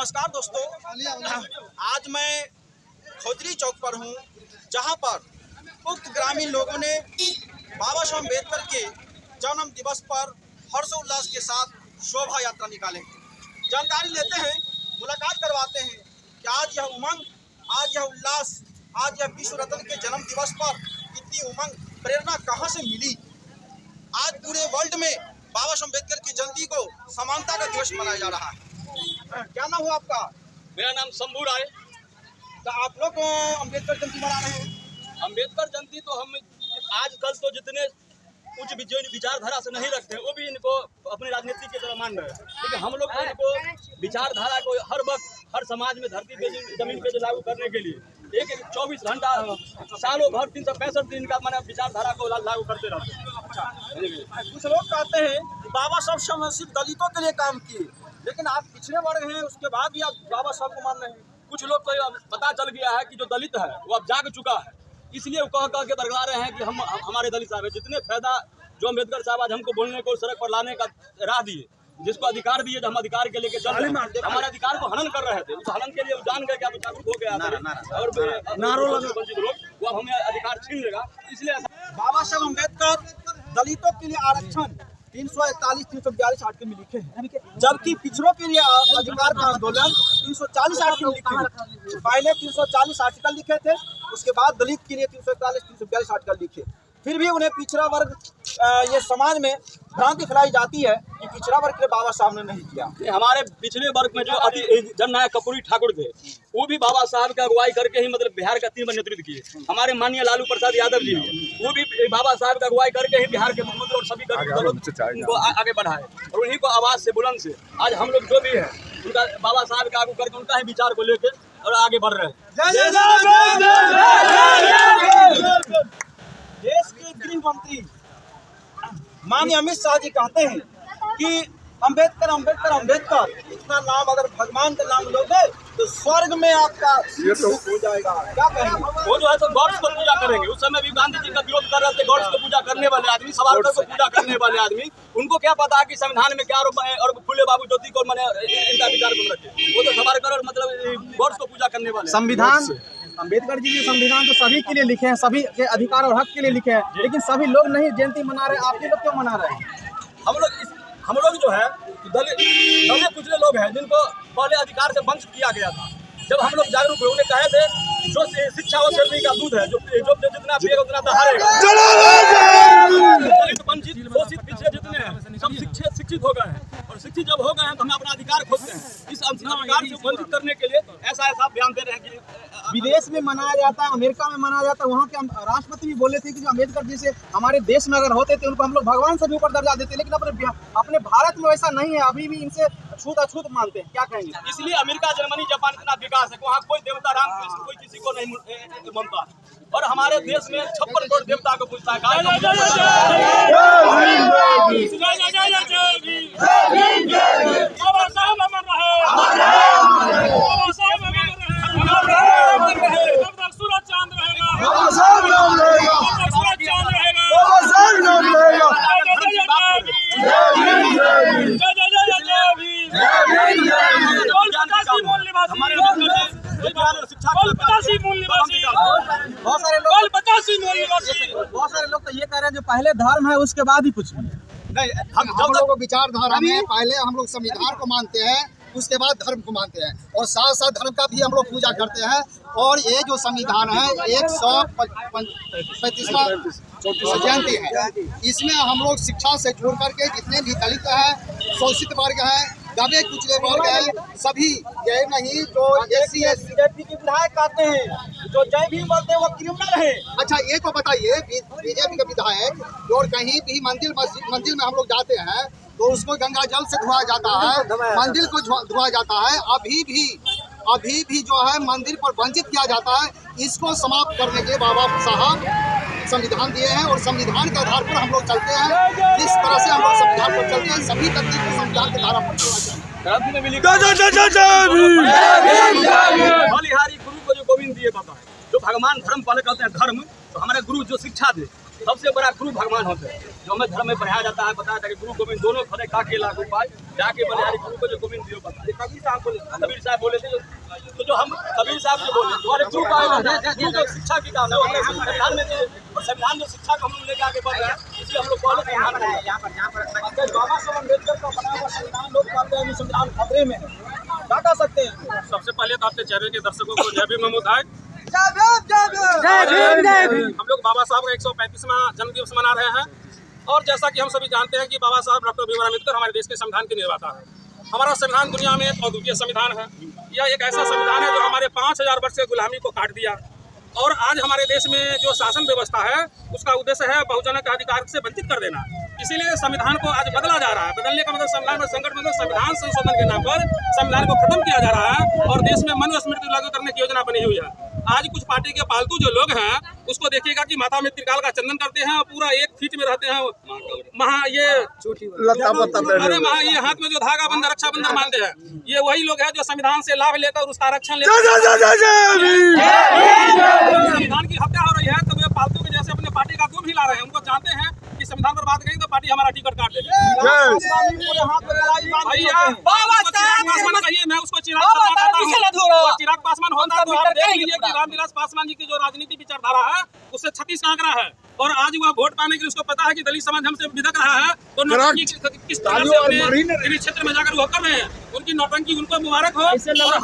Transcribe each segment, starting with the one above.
नमस्कार दोस्तों, आज मैं खोजरी चौक पर हूं, जहां पर उक्त ग्रामीण लोगों ने बाबा साहब अम्बेडकर के जन्म दिवस पर हर्षोल्लास के साथ शोभा यात्रा निकाले। जानकारी लेते हैं, मुलाकात करवाते हैं कि आज यह उमंग, आज यह उल्लास, आज यह विश्व रत्न के जन्म दिवस पर इतनी उमंग, प्रेरणा कहां से मिली। आज पूरे वर्ल्ड में बाबा साहब अम्बेडकर की जयंती को समानता का दिवस मनाया जा रहा है। क्या नाम हुआ आपका? मेरा नाम शंभू राय। तो आप लोग अम्बेडकर जयंती मना रहे हैं? अम्बेडकर जयंती तो हम आजकल तो जितने उच्च विचारधारा से नहीं रखते वो भी इनको अपने राजनीति की तरह मान रहे हैं, लेकिन हम लोग तो इनको विचारधारा को हर वक्त हर समाज में धरती पे जमीन पे लागू करने के लिए एक 24 घंटा सालों भर 365 दिन का मैंने विचारधारा को लागू करते रहते हैं। कुछ लोग कहते हैं बाबा साहब सिर्फ दलितों के लिए काम किए, लेकिन आप पिछड़े वर्ग हैं, उसके बाद भी आप बाबा साहब को मान रहे हैं। कुछ लोग को पता चल गया है कि जो दलित है वो अब जाग चुका है, इसलिए वो कह के बरगला रहे हैं कि हम हमारे दलित साहब है। जितने फायदा जो अम्बेडकर साहब आज हमको बोलने को सड़क पर लाने का राह दिए, जिसको अधिकार दिए, हम अधिकार के लेके चल रहे हैं, हमारे अधिकार को हनन कर रहे थे, उस हनन के लिए वो जान गए कि आप जागरूक हो गया और वंचित लोग वो हमें अधिकार छीन लेगा। इसलिए बाबा साहब अम्बेडकर दलितों के लिए आरक्षण 341, 342 आर्टिकल में लिखे हैं, जबकि पिछड़ों के लिए अधिकार का आंदोलन 340 आर्टिकल में लिखे हैं। पहले 340 आर्टिकल लिखे थे, उसके बाद दलित के लिए 341, 342 आर्टिकल लिखे। फिर भी उन्हें पिछड़ा वर्ग, ये समाज में भ्रांति फैलाई जाती है कि पिछड़ा वर्ग के बाबा साहब ने नहीं किया। हमारे पिछले वर्ग में जो जननायक कर्पूरी ठाकुर थे, वो भी बाबा साहब का अगुवाई करके ही मतलब बिहार का 3 बार नेतृत्व किए। हमारे माननीय लालू प्रसाद यादव जी, वो भी बाबा साहब का अगुवाई करके ही बिहार के मुख्यमंत्री और सभी उनको आगे बढ़ाए, और उन्हीं को आवाज से बुलंद से आज हम लोग जो भी है उनका बाबा साहब का आगू करके उनका ही विचार को लेकर और आगे बढ़ रहे हैं। देश के गृह मंत्री माननीय अमित शाह जी कहते हैं कि अम्बेडकर अम्बेडकर अम्बेडकर, इतना नाम अगर भगवान का नाम लोगे तो स्वर्ग में आपका हो जाएगा। क्या कहेंगे? वो जो है तो गॉड्स को पूजा करेंगे। उस समय भी गांधी जी का विरोध कर रहे थे, गॉड्स को पूजा करने वाले आदमी, सावरकर को पूजा करने वाले आदमी, उनको क्या पता है कि संविधान में क्या आरोप है और फुले बाबू ज्योति को मैंने इनका विचार बन रखे। वो तो सावरकर और मतलब गॉड्स को पूजा करने वाले। संविधान, अम्बेडकर जी ने संविधान तो सभी के लिए लिखे हैं, सभी के अधिकार और हक के लिए लिखे हैं, लेकिन सभी लोग नहीं जयंती मना रहे। आप लोग क्यों मना रहे हैं? हम लोग जो है दलित कुछ लोग हैं जिनको पहले अधिकार से वंचित किया गया था। जब हम लोग जागरूक हुए, उन्हें कहे थे जो शिक्षा और सर्वी का दूध है, जो जितना पिएगा उतना दहाड़ेगा। दलित वंचित शोषित पिछड़े जितने हैं सब शिक्षित हो गए हैं, और शिक्षित जब हो गए हैं तो हमें अपना अधिकार खोजते हैं। इस अधिकार से वंचित करने के लिए ऐसा बयान दे रहे हैं कि विदेश में मनाया जाता है, अमेरिका में मनाया जाता है, वहाँ के राष्ट्रपति भी बोले थे कि जो अम्बेडकर जी से हमारे देश में अगर होते थे उनको हम लोग भगवान से भी ऊपर दर्जा देते, लेकिन अपने भारत में वैसा नहीं है। अभी भी इनसे अछूत मानते हैं। क्या कहेंगे? इसलिए अमेरिका, जर्मनी, जापान इतना विकास है, वहाँ कोई देवता राम कृष्ण कोई किसी को नहीं मानता, और हमारे देश में 56 करोड़ देवता को पूजता है। बहुत सारे लोग तो ये कह रहे हैं जो पहले धर्म है उसके बाद ही कुछ नहीं। हम लोग विचारधारा में पहले हम लोग संविधान को मानते हैं, उसके बाद धर्म को मानते हैं, और साथ साथ धर्म का भी हम लोग पूजा करते हैं। और ये जो संविधान है 135वां जयंती है, इसमें हम लोग शिक्षा से छोड़ करके जितने भी दलित है, शोषित वर्ग है, दबे कुचले वर्ग है, सभी ये नहीं जो SC SC बीजेपी के विधायक कहते हैं जो जय भीम बोलते हैं वो क्रिमिनल है। अच्छा, ये तो बताइए, बीजेपी के विधायक और कहीं भी मंदिर में हम लोग जाते हैं तो उसको गंगा जल से धोया जाता है, मंदिर को धोया जाता है। अभी भी जो है मंदिर पर वंचित किया जाता है। इसको समाप्त करने के बाबा साहब संविधान दिए हैं, और संविधान के आधार पर हम लोग चलते हैं। जिस तरह से हम लोग संविधान पर चलते हैं, सभी तकनीक को संविधान के धारा पर चलना चाहिए। बलिहारी गुरु को जो गोविंद दिए बाबा है, जो भगवान धर्म पहले कहते हैं धर्म, तो हमारे गुरु जो शिक्षा दे, सबसे बड़ा गुरु भगवान होते हैं। जो हमें धर्म में पढ़ाया जाता है, बताया था कि गुरु गोविंद दोनों खड़े का के लागू पाए जाके बलिहारी गुरु को जो गोविंद दियो बताए। कबीर साहब बोले थे, तो जो हम कबीर साहब जो बोले हमारे गुरु का गुरु को शिक्षा की काम है, संविधान में और संविधान में शिक्षा को हम लोग लेके आगे बढ़ रहे हैं। इसलिए हम लोग पहले बाबा साहब अम्बेडकर का बना हुआ संविधान लोग कहते हैं कि संविधान खतरे में है, क्या कह सकते हैं? सबसे पहले तो आपके चैनल के दर्शकों को जय भीम नमोदाय। हम लोग बाबा साहब का 135वां जन्मदिवस मना रहे हैं और जैसा कि हम सभी जानते हैं कि बाबा साहब डॉक्टर भीमराव अम्बेडकर हमारे देश के संविधान के निर्माता है। हमारा संविधान दुनिया में एक अद्वितीय संविधान है। यह एक ऐसा संविधान है जो हमारे 5000 वर्ष से गुलामी को काट दिया और आज हमारे देश में जो शासन व्यवस्था है उसका उद्देश्य है बहुजन के अधिकार से वंचित कर देना। इसीलिए संविधान को आज बदला जा रहा है। बदलने का मतलब संविधान में संकट मतलब संविधान संशोधन के नाम पर संविधान को खत्म किया जा रहा है और देश में मनुस्मृति लागू करने की योजना बनी हुई है। आज कुछ पार्टी के पालतू जो लोग हैं उसको देखिएगा कि माथा में त्रिकाल का चंदन करते हैं और पूरा 1 फीट में रहते हैं। ये हाथ में जो धागा बंधन रक्षा बंधन मानते हैं, ये वही लोग हैं जो संविधान से लाभ लेकर उसका आरक्षण लेकर संविधान की हत्या हो रही है। तो वे पालतू के जैसे अपने पार्टी का दुम हिला रहे हैं। उनको जानते हैं कि संविधान पर बात करेंगे तो पार्टी हमारा टिकट काट देगी। मैं उसको चिराग पासवान होता तो आप देख लीजिए कि रामविलास पासवान जी की जो राजनीति विचारधारा है उससे 36 का आंकड़ा है और आज वह वोट पाने के लिए उसको पता है कि दलित समाज हमसे विदक रहा है तो नौटंकी किस तरह से अपने क्षेत्र में जाकर वो कर रहे हैं। उनकी नौटंकी उनको मुबारक हो।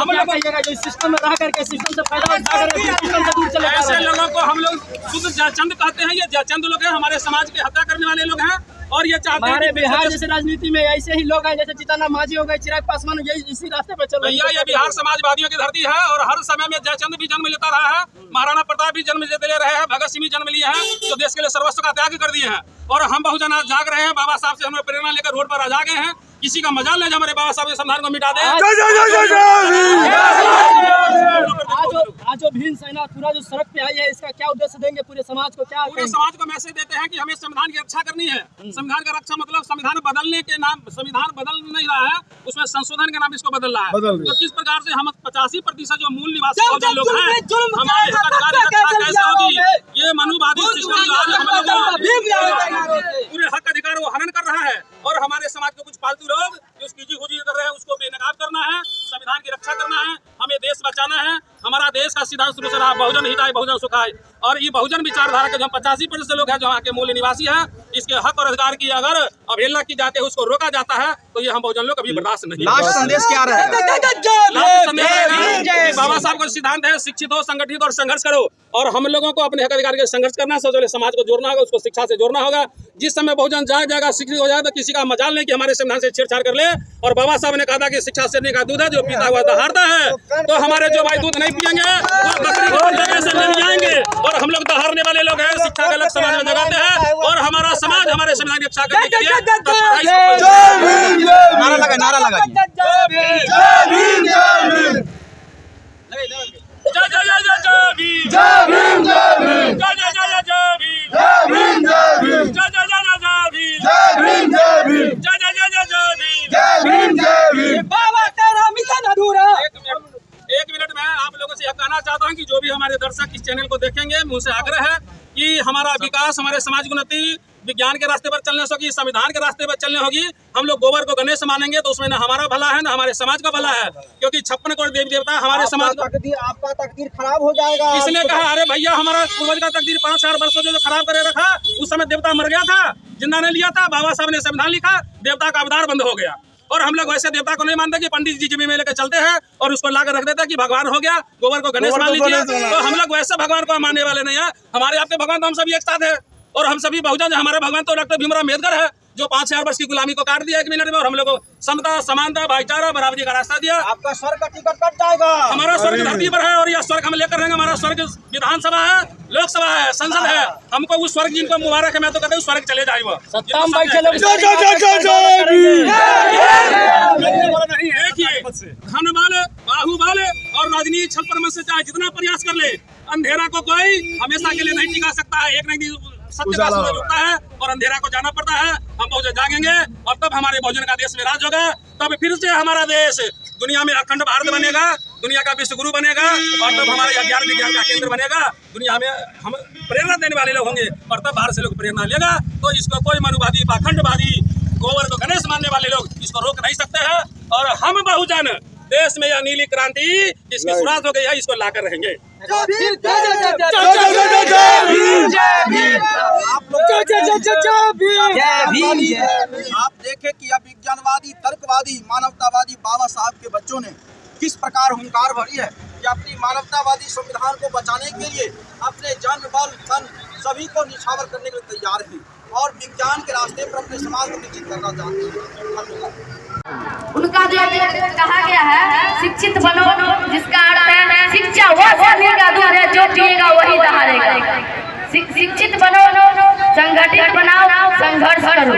हम लोग जो सिस्टम में रह करके सिस्टम से फायदा उठा कर सिस्टम से दूर चले ऐसे लोगों को हम लोग शुद्ध जयचंद कहते हैं। ये जयचंद लोग हैं, हमारे समाज की हत्या करने वाले लोग हैं और ये चाहते हैं बिहार जैसे राजनीति में ऐसे ही लोग हैं जैसे जीतन मांझी हो गए, चिराग पासवान यही इसी रास्ते पर चल रहे हैं। ये बिहार समाजवादियों की धरती है और हर समय में जयचंद भी जन्म लेता रहा है, महाराणा प्रताप भी जन्म लेते रहे हैं, भगत सिंह भी जन्म लिए हैं जो देश के लिए सर्वस्व का त्याग कर दिए हैं। और हम बहुजन आज जाग रहे हैं, बाबा साहब से हमें प्रेरणा लेकर रोड पर आ जागे हैं। किसी का मजाल नहीं हमारे बाबा साहब के संविधान को मिटा दे। आज जो भीम सेना पूरा जो सड़क पे आई है इसका क्या उद्देश्य देंगे पूरे समाज को? क्या पूरे समाज को मैसेज देते हैं कि हमें संविधान की रक्षा करनी है। संविधान का रक्षा मतलब संविधान बदलने के नाम, संविधान बदल नहीं रहा है उसमें संशोधन के नाम इसको बदल रहा है। तो किस प्रकार से हम 85% जो मूल निवासी लोग हैं हमारे अधिकार की रक्षा कैसे होगी? ये मनुवादी सिस्टम पूरे हक अधिकार वो हनन कर रहा है और हमारे समाज के कुछ फालतू लोग जो कीजी खुजी कर रहे हैं उसको बेनकाब करना है, संविधान की रक्षा करना है, हमें देश बचाना है। हमारा देश का सिद्धांत शुरू से रहा बहुजन हिताय बहुजन सुखाय और ये बहुजन विचारधारा के जो 85% लोग हैं जो यहाँ के मूल निवासी हैं इसके हक और अधिकार की अगर अवहेलना की जाती है उसको रोका जाता है तो ये हम बहुजन लोग कभी बर्दाश्त नहीं। लास्ट संदेश क्या रहेगा? बाबा साहब का सिद्धांत है शिक्षित हो, संगठित और संघर्ष करो और हम लोगों को अपने हक अधिकार के संघर्ष करना है। सबसे समाज को जोड़ना होगा, उसको शिक्षा से जोड़ना होगा। जिस समय बहुजन जाग जाएगा, शिक्षित हो जाएगा तो किसी का मजाल नहीं कि हमारे संविधान से छेड़छाड़ कर ले। और बाबा साहब ने कहा था कि शिक्षा शेरनी का दूध है, जो पीता हुआ दहाड़ता है। तो हमारे जो भाई दूध नहीं पियेंगे वो बकरी को जगह से मिल जाएंगे और हम लोग दहाड़ने वाले लोग हैं। शिक्षा का अलग समाज में जगाते हैं और हमारा समाज हमारे संविधान की रक्षा करने के लिए नारा लगा एक मिनट में आप लोगों से यह कहना चाहता हूं कि जो भी हमारे दर्शक इस चैनल को देखेंगे मुझसे आग्रह है कि हमारा विकास, हमारे समाज की उन्नति विज्ञान के रास्ते पर चलने होगी, संविधान के रास्ते पर चलने होगी। हम लोग गोबर को गणेश मानेंगे तो उसमें न हमारा भला है न हमारे समाज का भला है, क्योंकि 56 करोड़ देवी देवता हमारे समाज का आपका तकदीर खराब हो जाएगा। इसने कहा अरे भैया हमारा पूर्वज का तकदीर 5000 वर्षों जो खराब करे रखा, उस समय देवता मर गया था, जिंदा ने लिया था, बाबा साहब ने संविधान लिखा, देवता का अवतार बंद हो गया। और हम लोग वैसे देवता को नहीं मानते कि पंडित जी जिम्मे में लेकर चलते हैं और उसको लाकर रख देते हैं कि भगवान हो गया, गोबर को गणेश मान लीजिए। तो हम लोग वैसे भगवान को मानने वाले नहीं है। हमारे आपके भगवान तो हम सभी एक साथ है और हम सभी बहुजन। हमारे भगवान तो डॉक्टर भीमराव अम्बेडकर है जो 5000 वर्ष की गुलामी को काट दिया 1 मिनट में और हम लोग को समता, समानता, भाईचारा, बराबरी का रास्ता दिया। आपका स्वर्ग का टिकट कट जाएगा। हमारा स्वर्ग धरती पर है और यह स्वर्ग हम लेकर रहेंगे। हमारा स्वर्ग विधानसभा है, लोकसभा है, संसद है। हमको उस स्वर्ग जिनको मुबारक है, मैं तो कहता हूँ स्वर्ग चले जाए। धन वाले, बाहुबल और राजनीति छल प्रमथ से चाहे जितना प्रयास कर ले, अंधेरा को कोई हमेशा के लिए नहीं टिका सकता है। एक नहीं दिन सत्य का सूरज उगता है और अंधेरा को जाना पड़ता है। हम बहुजन जागेंगे और तब हमारे बहुजन का देश में राज होगा। तब फिर से हमारा देश दुनिया में अखंड भारत बनेगा, दुनिया का विश्व गुरु बनेगा, और तब हमारे ज्ञान विज्ञान का केंद्र बनेगा, दुनिया में हम प्रेरणा देने वाले लोग होंगे, और तब बाहर से लोग प्रेरणा लेगा। तो इसको कोई मनुवादी, पाखंडवादी, गोवर्धन गणेश मानने वाले लोग इसको रोक नहीं सकते हैं। और हम बहुजन देश में यह नीली क्रांति इसकी शुरुआत हो गई है, इसको लाकर रहेंगे। आप देखें कि अब विज्ञानवादी, तर्कवादी, मानवतावादी बाबा साहब के बच्चों ने किस प्रकार हुंकार भरी है कि अपनी मानवतावादी संविधान को बचाने के लिए अपने जान, बल, धन सभी को निछावर करने के लिए तैयार हैं और विज्ञान के रास्ते पर अपने समाज को विकसित करना चाहते हैं। उनका जो कहा गया है शिक्षित बनो, जिसका अर्थ है शिक्षा वह पानी का दूध है जो पिएगा वही दहाड़ेगा। शिक्षित बनो, संगठित बनाओ, संघर्ष करो।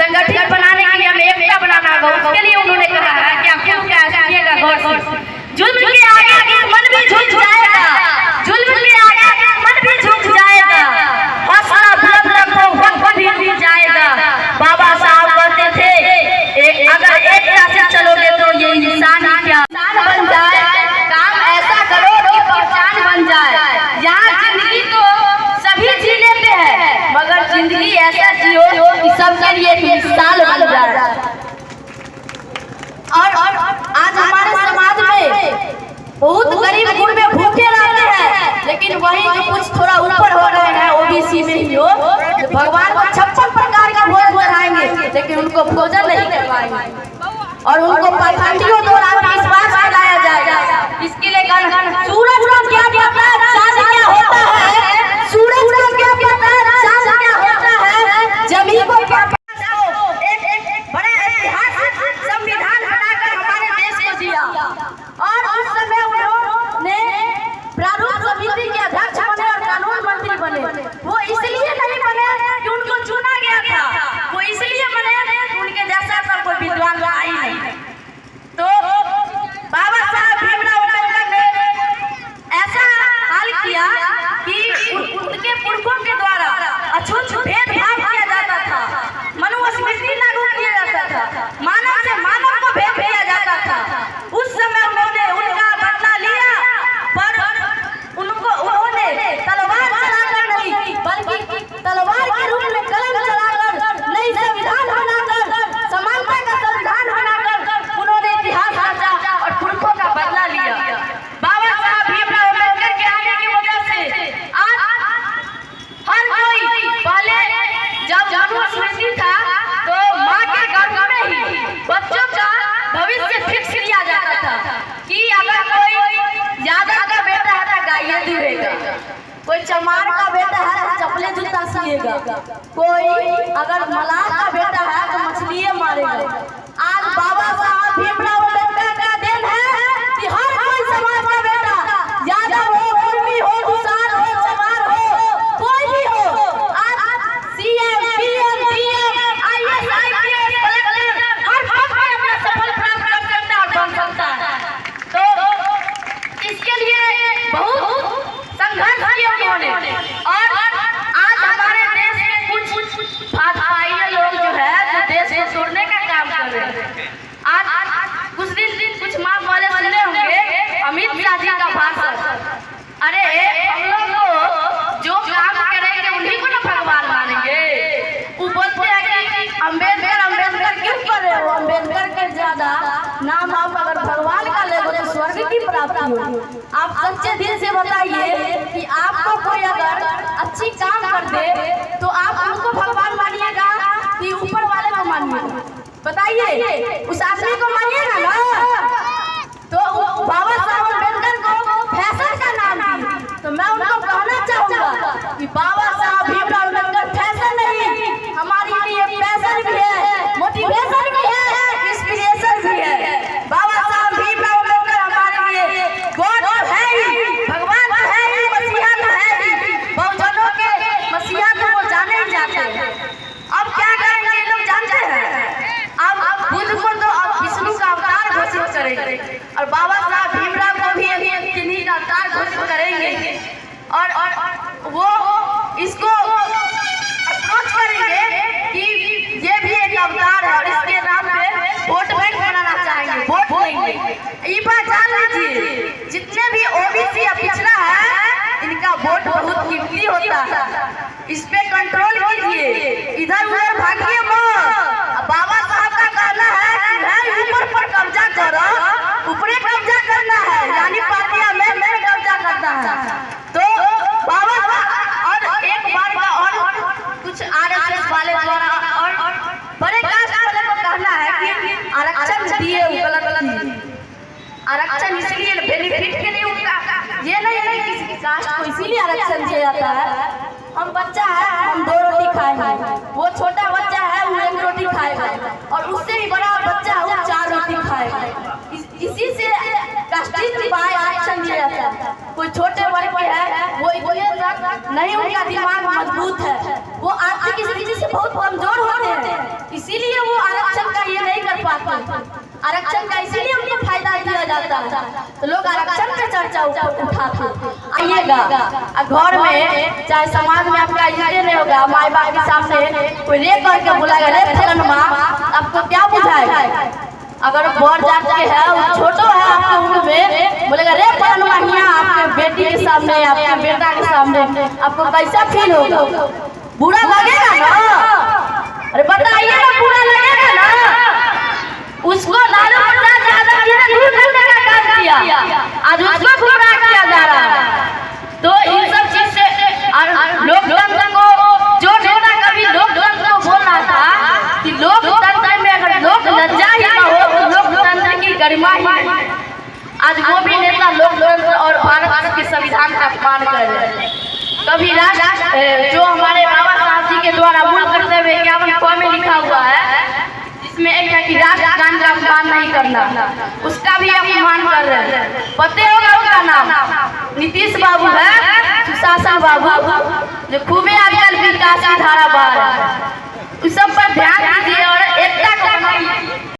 संगठित बनाने के लिए हमें एकता बनाना होगा। उसके लिए उन्होंने कहा है कि आप क्यों क्या गौर से जुल्म के आगे मन भी झुक जाएगा, जुल्म के आगे मन भी झुक जाएगा, हौसला बुलंद रखो वक्त भी जाएगा। बाबा साहब कहते थे अगर एकता से चलोगे तो ये इंसान क्या बन जाए, काम ऐसा करो कि पहचान बन जाए। यहाँ जिंदगी तो सभी जी लेते हैं, मगर जिंदगी ऐसा जियो कि सबके लिए एक मिसाल बन जाए। और आज हमारे समाज में बहुत गरीब गुरबे भूखे रहते हैं, लेकिन वही जो कुछ थोड़ा ऊपर हो रहे हैं ओबीसी में ही हो, भगवान को 56 प्रकार का भोजन चढ़ाएंगे लेकिन उनको भोजन नहीं कर पाएंगे और उनको पाखंडियों द्वारा विश्वास दिलाया जाएगा। इसके लिए सूरज को क्या पता चांद क्या होता है, सूरज को क्या पता चांद क्या होता है, जमीन को क्या पता। बड़े ऐतिहासिक संविधान बनाकर हमारे देश को दिया और उस समय उन्होंने प्रारूप समिति के अध्यक्ष बने और कानून मंत्री बने। वो इसलिए नहीं बने कि उनको चुना गया था, वो इसलिए बने कि उनके जैसा सब कोई विद्वान था ही नहीं। तो बाबा साहब भीमराव अम्बेडकर ने ऐसा हाल किया कि उनके पुरखों के द्वारा अछूत भेदभाव किया जाता था, मनुस्मृति लागू किया जाता था, मानव से मानव को भेद किया जाता था। उस समय उन्होंने उनका बदला लिया, पर उन्होंने तलवार चलाकर नहीं बल्कि तलवार के रूप में कलम चलाकर नई संविधान बनाकर समानता का संविधान बनाकर उन्होंने इतिहास रचा और पुरखों का बदला लिया। बाबा साहब भीमराव अम्बेडकर के आने की वजह से आज हर कोई, पहले जब मनुस्मृति था तो माँ के गर्भ में ही बच्चों का भविष्य फिक्स किया जाता था कि अगर कोई यादव का बेटा है तो गाय दूहेगा, कोई चमार का बेटा है तो चपले जूता सिएगा, कोई अगर मलाह का बेटा है तो मछलियाँ मारेगा। आज बाबा साहब भीमराव अम्बेडकर का दिन है कि हर कोई समाज का बेटा, यादव हो, कुर्मी हो, गुसार हो, चमार हो, कोई भी हो, आज CM, PM, DM, IAS, IPS, collector हर पद में अपना सफल प्राप्त कर सकता है और बन सकता है। तो इसके लिए बहुत संघर्ष किया उन्होंने और आज हमारे देश में कुछ भाजपाई लोग जो है जो देश को तोड़ने का काम कर रहे हैं। आज कुछ माह वाले सुने होंगे अमित शाह जी का भाषण, अरे हम लोग को जो काम करेंगे उन्हीं को ना भगवान मानेंगे। वो बोलते हैं कि अम्बेडकर क्यों कर रहे हो, अम्बेडकर के ज्यादा नाम आप अगर भगवान का ले तो स्वर्ग की प्राप्ति होगी। आप सच्चे दिल से बताइए कि आपको कोई अगर अच्छी काम कर दे तो आप उनको भगवान मानिएगा कि ऊपर वाले को मानिएगा, बताइए उस आदमी को मानिएगा ना। तो बाबा साहब अम्बेडकर को फैशन का नाम दी, तो मैं उनको कहना चाहूँगा कि बाबा साहब भीमराव अम्बेडकर फैशन नहीं, हमारे लिए पैशन भी है, मोटिवेशन भी है, इंस्पिरेशन भी है। बाबा साहब भीमराव अम्बेडकर हमारे लिए गॉड है ही, भगवान तो है ही, मसीहा तो है ही, बहुजनों के मसीहा तो वो जाने ही जाते हैं। अब क्या करेंगे ये लोग जानते हैं, अब बुद्ध को तो अब विष्णु का अवतार घोषित करेंगे और बाबा साहब भीमराव को भी किन्हीं का अवतार घोषित करेंगे और वो इसको अप्रोच करेंगे कि ये भी एक अवतार है और इसके नाम पे वोट बैंक बनाना चाहेंगे, वोट देंगे। ये बात जान लीजिए, जितने भी ओबीसी या पिछड़ा है इनका वोट बहुत कीमती होता है, इस पे कंट्रोल कीजिए, इधर उधर भागिए मत। बाबा साहब का कहना है कि ऊपर पर कब्जा करो, ऊपरे कब्जा करना है, यानी पार्लियामेंट में कब्जा करना है। तो बाबा और एक बार का और कुछ आरएसएस वाले द्वारा और बड़े कास्ट वाले को कहना है कि आरक्षण दिए गलत, आरक्षण इसलिए बेनिफिट के लिए उनका ये नहीं है कि किसी कास्ट को इसीलिए आरक्षण दिया जाता है। हम बच्चा है हम 2 रोटी खाएंगे, वो छोटा बच्चा है वो 1 रोटी खाएगा, और उससे भी बड़ा बच्चा है वो 4 रोटी खाएगा। इसी से कास्टिस्ट बाय आरक्षण दिया जाता है। कोई छोटे वर्ग के है वो नहीं, उनका दिमाग मजबूत है, वो आर्थिक स्थिति से बहुत कमजोर होते हैं, इसीलिए वो आरक्षण का ये नहीं कर पाते। आरक्षण का इसीलिए उनको फायदा दिया जाता है, तो लोग आरक्षण पे चर्चा उठाते। आइएगा घर में चाहे समाज में आपका इज्जत नहीं होगा, माँ बाप के सामने कोई रे करके बुलाएगा, रे फलन माँ, आपको क्या बुझाएगा? अगर बड़ जात के है छोटो है आपके उम्र में, बोलेगा रे फलन माँ आपके बेटी के सामने, आपके बेटा के सामने, आपको कैसा फील होगा? बुरा लगेगा ना? अरे बताइए ना, बुरा लगेगा ना? उसको लालू प्रसाद यादव जी ने दूर करने का काम किया, आज उसको गुमराह किया जा रहा है। तो इन सब चीज से लोकतंत्र को जो नेता कभी लोकतंत्र को बोल रहा था कि लोकतंत्र में अगर लोक लज्जा ही ना हो तो लोकतंत्र की गरिमा ही नहीं। आज वो भी नेता लोकतंत्र और भारत के संविधान का अपमान कर रहे हैं। कभी राष्ट्र जो हमारे बाबा साहब जी के द्वारा मूल कर्तव्य 51 में लिखा हुआ है, इसमें एक है कि राष्ट्रगान का अपमान नहीं करना, उसका भी अपमान कर रहे हैं। पते होगा उसका नाम नीतीश बाबू है, सुशासन बाबू, जो खूबे आजकल विकास की धारा बहा रहे हैं। उस सब पर ध्यान दीजिए और